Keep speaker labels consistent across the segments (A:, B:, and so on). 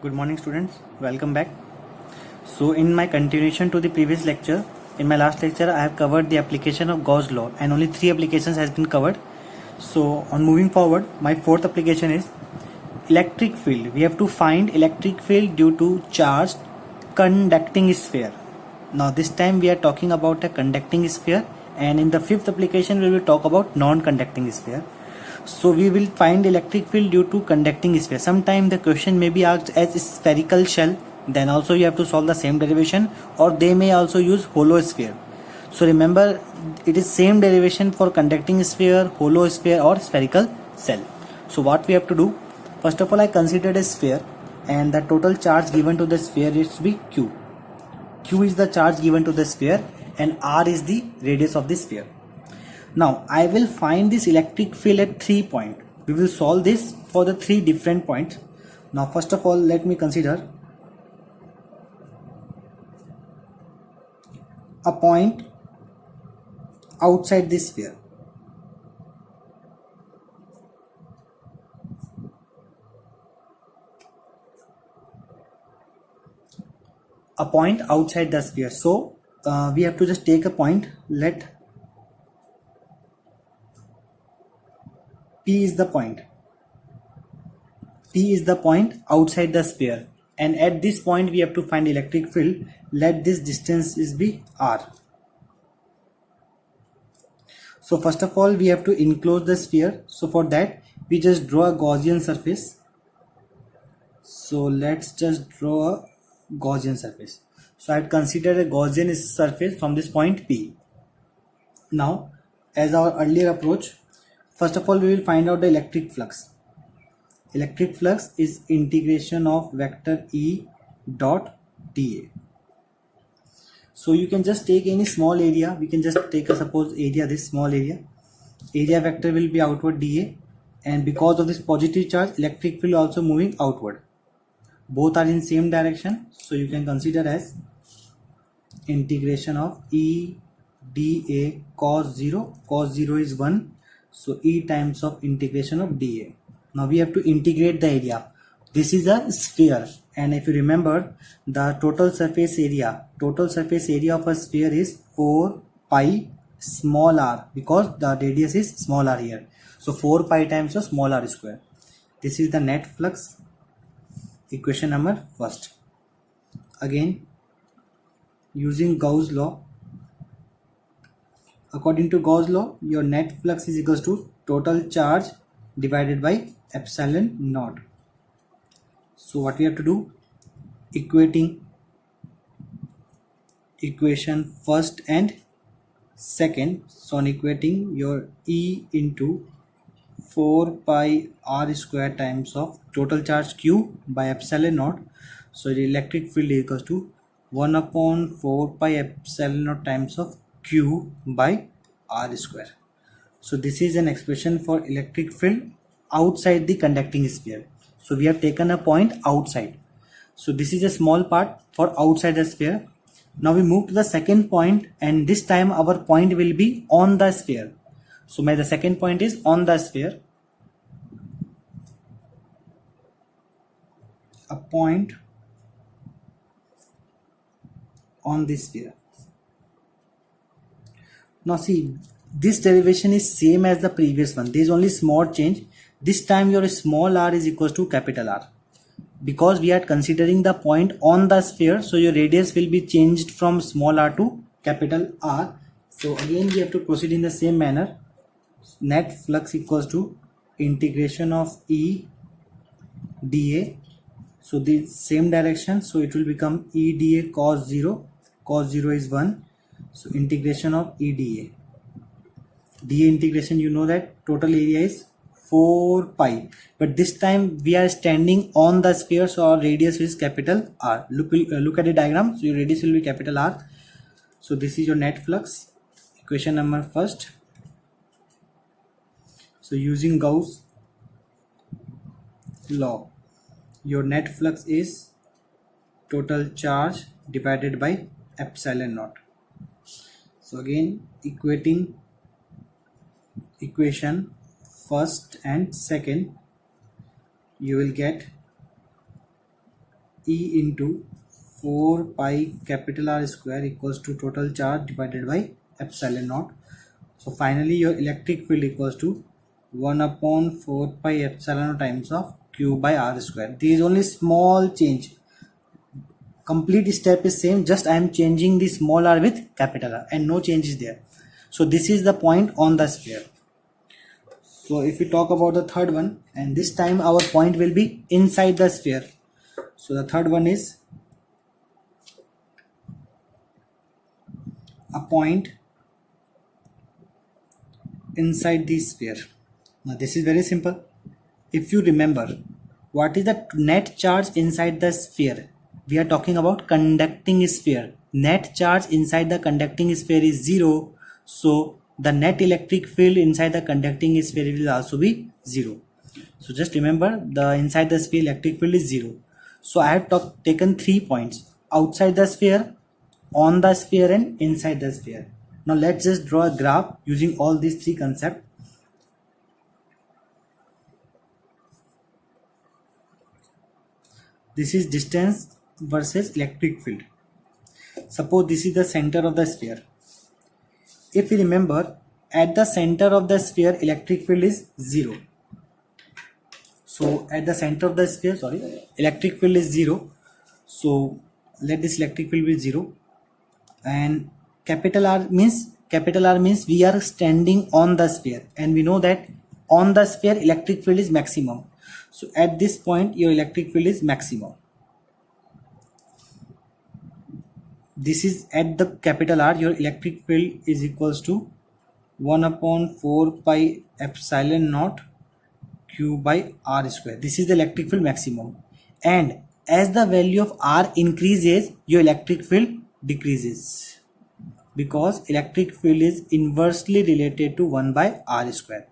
A: Good morning students, welcome back. So in my continuation to the previous lecture, in my last lecture I have covered the application of Gauss law and only 3 applications has been covered. So on moving forward, my fourth application is electric field. We have to find electric field due to charged conducting sphere. Now this time we are talking about a conducting sphere, and in the fifth application we will talk about non-conducting sphere. So we will find electric field due to conducting sphere. Sometime the question may be asked as spherical shell, then also you have to solve the same derivation, or they may also use hollow sphere. So remember, it is same derivation for conducting sphere, hollow sphere or spherical shell. So what we have to do, first of all I considered a sphere and the total charge given to the sphere is to be Q. Q is the charge given to the sphere and R is the radius of the sphere. Now I will find this electric field at 3 points. We will solve this for the 3 different points. Now first of all let me consider a point outside this sphere. A point outside the sphere. So we have to just take a point. Let P is the point. P is the point outside the sphere, and at this point we have to find electric field. Let this distance is be R. So first of all we have to enclose the sphere. So for that we just draw a Gaussian surface. So let's just draw a Gaussian surface. So I have considered a Gaussian surface from this point P. Now as our earlier approach, first of all we will find out the electric flux. Electric flux is integration of vector E dot dA. So you can just take any small area. We can just take a suppose area, this small area. Area vector will be outward dA, and because of this positive charge electric field also moving outward. Both are in same direction, so you can consider as integration of E dA cos 0. Cos 0 is 1. So E times of integration of dA. Now we have to integrate the area. This is a sphere, and if you remember the total surface area of a sphere is 4 pi small r, because the radius is small r here. So 4 pi times of small r square. This is the net flux, equation number first. Again using Gauss law, according to Gauss law your net flux is equals to total charge divided by epsilon naught. So what we have to do, equating equation first and second. So on equating your E into 4 pi r square times of total charge Q by epsilon naught. So the electric field is equals to 1 upon 4 pi epsilon naught times of Q by r square. So this is an expression for electric field outside the conducting sphere. So we have taken a point outside. So this is a small part for outside the sphere. Now we move to the second point, and this time our point will be on the sphere. So the second point is on the sphere. A point on this sphere. Now see, this derivation is same as the previous one. There is only small change. This time your small r is equals to capital R. Because we are considering the point on the sphere, so your radius will be changed from small r to capital R. So again we have to proceed in the same manner. Net flux equals to integration of E dA. So the same direction, so it will become E dA cos 0. Cos 0 is 1. So integration of E dA. dA integration, you know that total area is 4 pi, but this time we are standing on the sphere, so our radius is capital R. Look at the diagram. So your radius will be capital R. So this is your net flux, equation number first. So using Gauss law, your net flux is total charge divided by epsilon naught. So again equating equation first and second, you will get E into 4 pi capital R square equals to total charge divided by epsilon naught. So finally your electric field equals to 1 upon 4 pi epsilon naught times of Q by R square. There is only small change. Complete step is same, just I am changing the small r with capital R and no change is there. So this is the point on the sphere. So if we talk about the third one, and this time our point will be inside the sphere. So the third one is a point inside the sphere. Now this is very simple. If you remember, what is the net charge inside the sphere? We are talking about conducting sphere. Net charge inside the conducting sphere is 0. So the net electric field inside the conducting sphere will also be 0. So just remember, the inside the sphere electric field is 0. So I have taken 3 points: outside the sphere, on the sphere, and inside the sphere. Now let's just draw a graph using all these 3 concepts. This is distance versus electric field. Suppose this is the center of the sphere. If you remember, at the center of the sphere electric field is 0. So at the center of the sphere, electric field is 0. So let this electric field be 0. And capital R means we are standing on the sphere, and we know that on the sphere electric field is maximum. So at this point your electric field is maximum. This is at the capital R, your electric field is equals to 1 upon 4 pi epsilon naught Q by R square. This is the electric field maximum. And as the value of R increases, your electric field decreases, because electric field is inversely related to 1 by R square.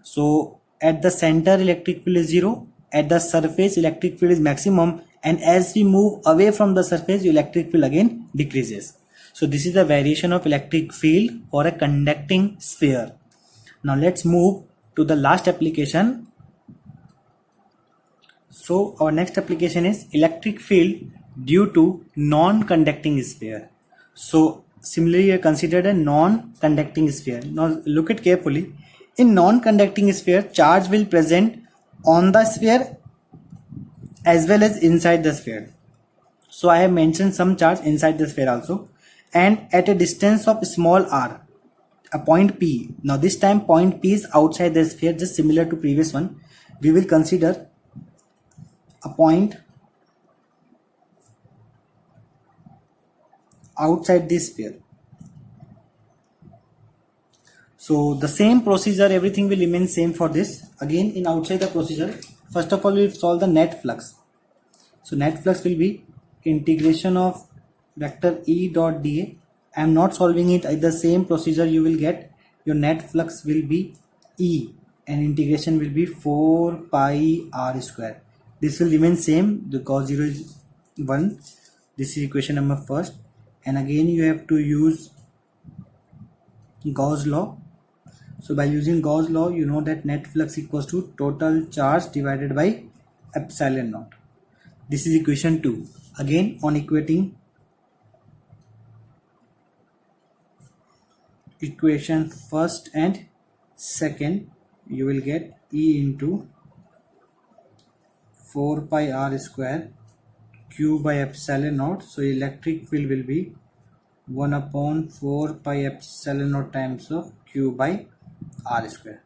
A: So at the center electric field is 0, at the surface electric field is maximum, and as we move away from the surface your electric field again decreases. So this is the variation of electric field for a conducting sphere. Now let's move to the last application. So our next application is electric field due to non-conducting sphere. So similarly, I considered a non-conducting sphere. Now look at carefully. In non-conducting sphere, charge will present on the sphere as well as inside the sphere. So I have mentioned some charge inside the sphere also, and at a distance of small r, a point P. Now this time point P is outside the sphere, just similar to previous one. We will consider a point outside this sphere. So the same procedure, everything will remain same for this. Again, in outside the procedure, first of all we will solve the net flux. So net flux will be integration of vector E dot dA. I am not solving it at the same procedure. You will get your net flux will be E, and integration will be 4 pi R square. This will remain same because 0 is 1. This is equation number first, and again you have to use Gauss law. So by using Gauss law, you know that net flux equals to total charge divided by epsilon naught. This is equation 2. Again, on equating equation first and second, you will get E into 4 pi R square Q by epsilon naught. So electric field will be 1 upon 4 pi epsilon naught times of Q by R square.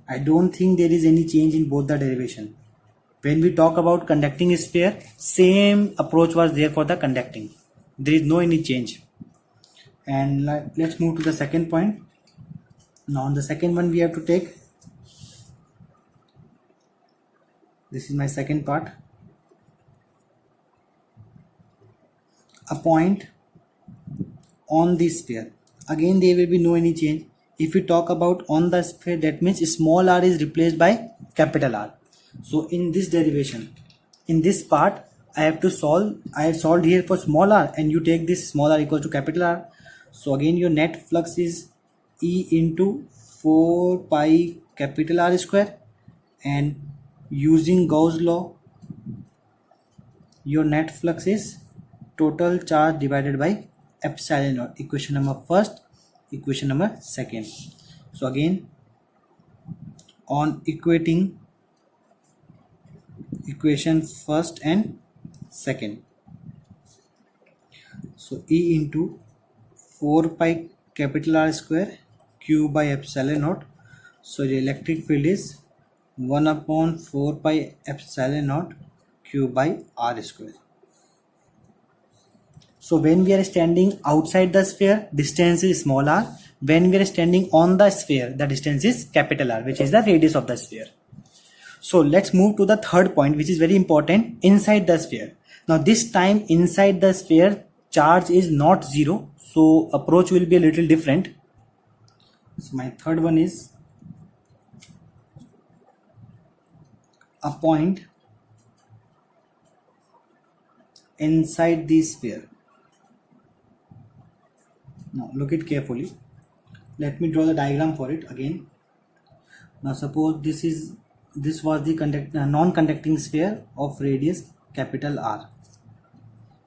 A: I don't think there is any change in both the derivation. When we talk about conducting sphere, same approach was there for the conducting. There is no any change. And let's move to the second point. Now on the second one we have to take, this is my second part, a point on the sphere. Again there will be no any change. If we talk about on the sphere, that means small r is replaced by capital R. So in this derivation, in this part, I have solved here for small r, and you take this small r equal to capital R. So again your net flux is E into 4 pi capital R square, and using Gauss law your net flux is total charge divided by epsilon naught. Equation number first, equation number second. So again, on equating equation first and second, so E into 4 pi capital R square Q by epsilon naught. So the electric field is 1 upon 4 pi epsilon naught Q by R square. So when we are standing outside the sphere, distance is small r. When we are standing on the sphere, the distance is capital R, which is the radius of the sphere. So let's move to the third point, which is very important, inside the sphere. Now this time inside the sphere, charge is not zero. So approach will be a little different. So my third one is a point inside the sphere. Now look it carefully. Let me draw the diagram for it again. Now suppose this was the non-conducting sphere of radius capital R.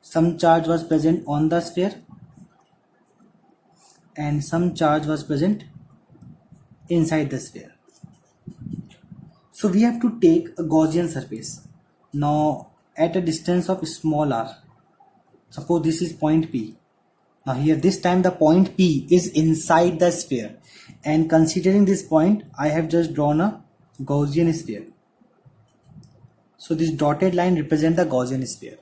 A: Some charge was present on the sphere and some charge was present inside the sphere. So we have to take a Gaussian surface. Now at a distance of small r, suppose this is point P. Now here this time the point P is inside the sphere, and considering this point I have just drawn a Gaussian sphere. So this dotted line represents the Gaussian sphere.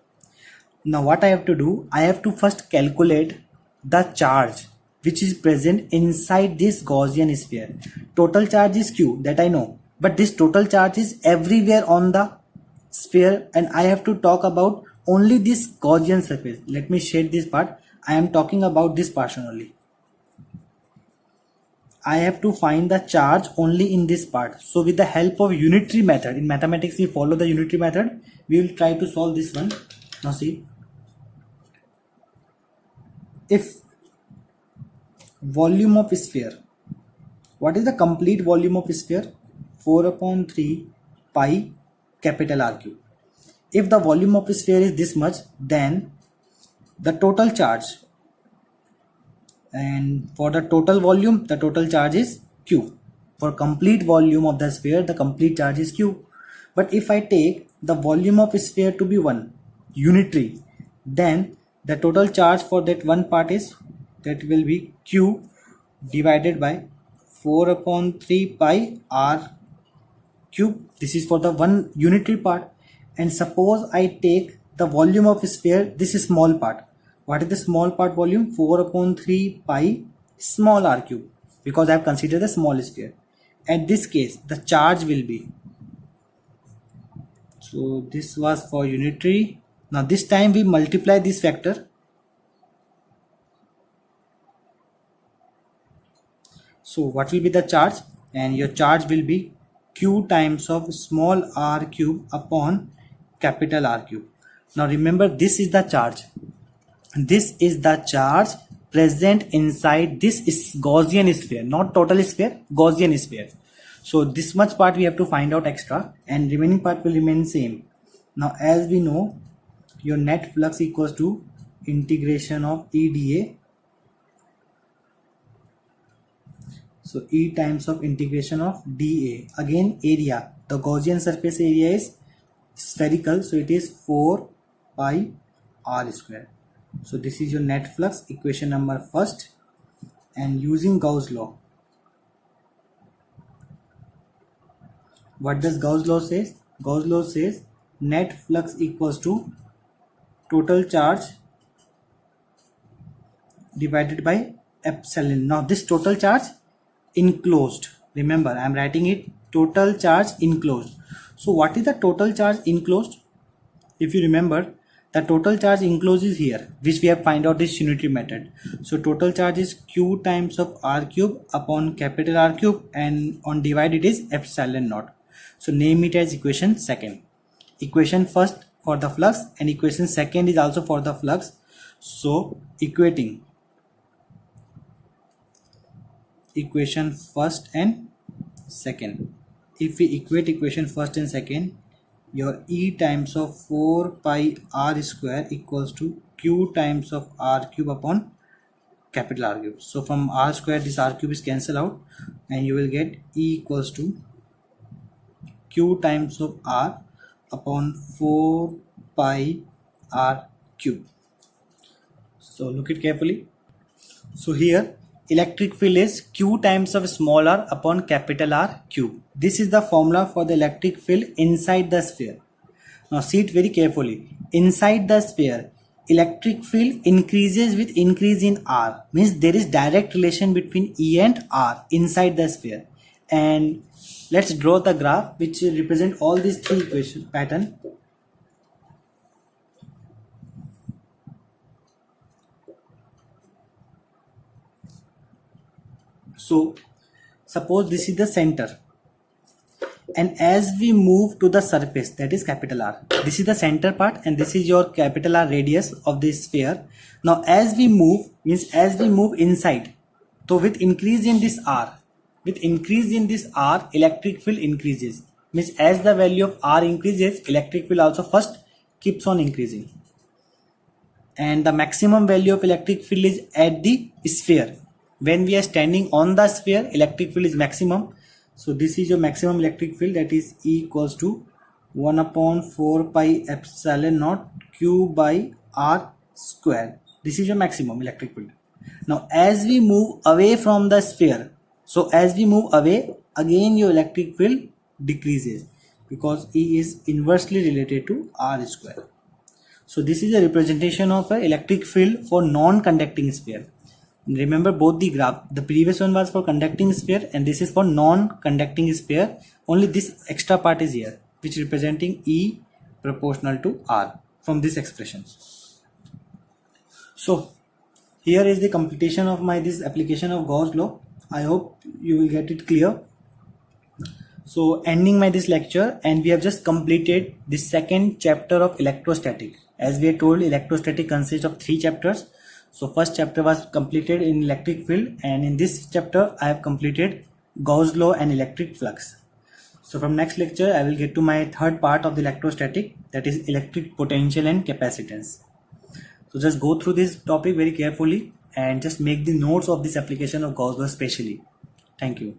A: Now what I have to do, I have to first calculate the charge which is present inside this Gaussian sphere. Total charge is Q, that I know, but this total charge is everywhere on the sphere, and I have to talk about only this Gaussian surface. Let me shade this part. I am talking about this portion only. I have to find the charge only in this part. So with the help of unitary method, in mathematics we follow the unitary method, we will try to solve this one. Now see, if volume of sphere, what is the complete volume of sphere? 4 upon 3 pi capital R cube. If the volume of sphere is this much, then the total charge, and for the total volume, the total charge is Q. For complete volume of the sphere, the complete charge is Q. But if I take the volume of sphere to be 1 unitary, then the total charge for that one part is, that will be Q divided by 4 upon 3 pi R cube. This is for the one unitary part. And suppose I take the volume of sphere, this is small part. What is the small part volume? 4 upon 3 pi small r cube, because I have considered the small sphere. At this case, the charge will be, so this was for unitary. Now this time we multiply this factor. So what will be the charge? And your charge will be Q times of small r cube upon capital R cube. Now remember, this is the charge. This is the charge present inside this is Gaussian sphere, not total sphere, Gaussian sphere. So this much part we have to find out extra, and remaining part will remain same. Now as we know, your net flux equals to integration of EdA. So E times of integration of dA. Again area, the Gaussian surface area is spherical, so it is 4 pi r square. So this is your net flux, equation number first, and using Gauss law. What does Gauss law says? Gauss law says net flux equals to total charge divided by epsilon. Now this total charge enclosed, remember I am writing it total charge enclosed. So what is the total charge enclosed? If you remember, the total charge enclosed is here, which we have find out this unitary method. So total charge is Q times of R cube upon capital R cube, and on divide it is epsilon naught. So name it as equation second. Equation first for the flux and equation second is also for the flux. So equating equation first and second. If we equate equation first and second, your E times of 4 pi r square equals to Q times of r cube upon capital R cube. So from r square this r cube is cancelled out and you will get E equals to Q times of r upon 4 pi r cube. So look it carefully. So here electric field is Q times of small r upon capital R cube. This is the formula for the electric field inside the sphere. Now see it very carefully. Inside the sphere, electric field increases with increase in R. Means there is direct relation between E and R inside the sphere. And let's draw the graph which represent all these three equation pattern. So suppose this is the center, and as we move to the surface, that is capital R, this is the center part and this is your capital R radius of this sphere. Now as we move, means as we move inside, so with increase in this R, electric field increases. Means as the value of R increases, electric field also first keeps on increasing. And the maximum value of electric field is at the sphere. When we are standing on the sphere, electric field is maximum. So this is your maximum electric field, that is E equals to 1 upon 4 pi epsilon naught Q by R square. This is your maximum electric field. Now as we move away from the sphere, so as we move away, again your electric field decreases because E is inversely related to R square. So this is a representation of an electric field for non-conducting sphere. Remember both the graph, the previous one was for conducting sphere and this is for non-conducting sphere. Only this extra part is here, which representing E proportional to R from this expression. So here is the completion of this application of Gauss law. I hope you will get it clear. So ending this lecture, and we have just completed the second chapter of electrostatic. As we are told, electrostatic consists of 3 chapters. So first chapter was completed in electric field, and in this chapter I have completed Gauss law and electric flux. So from next lecture I will get to my third part of the electrostatic, that is electric potential and capacitance. So just go through this topic very carefully and just make the notes of this application of Gauss law specially. Thank you.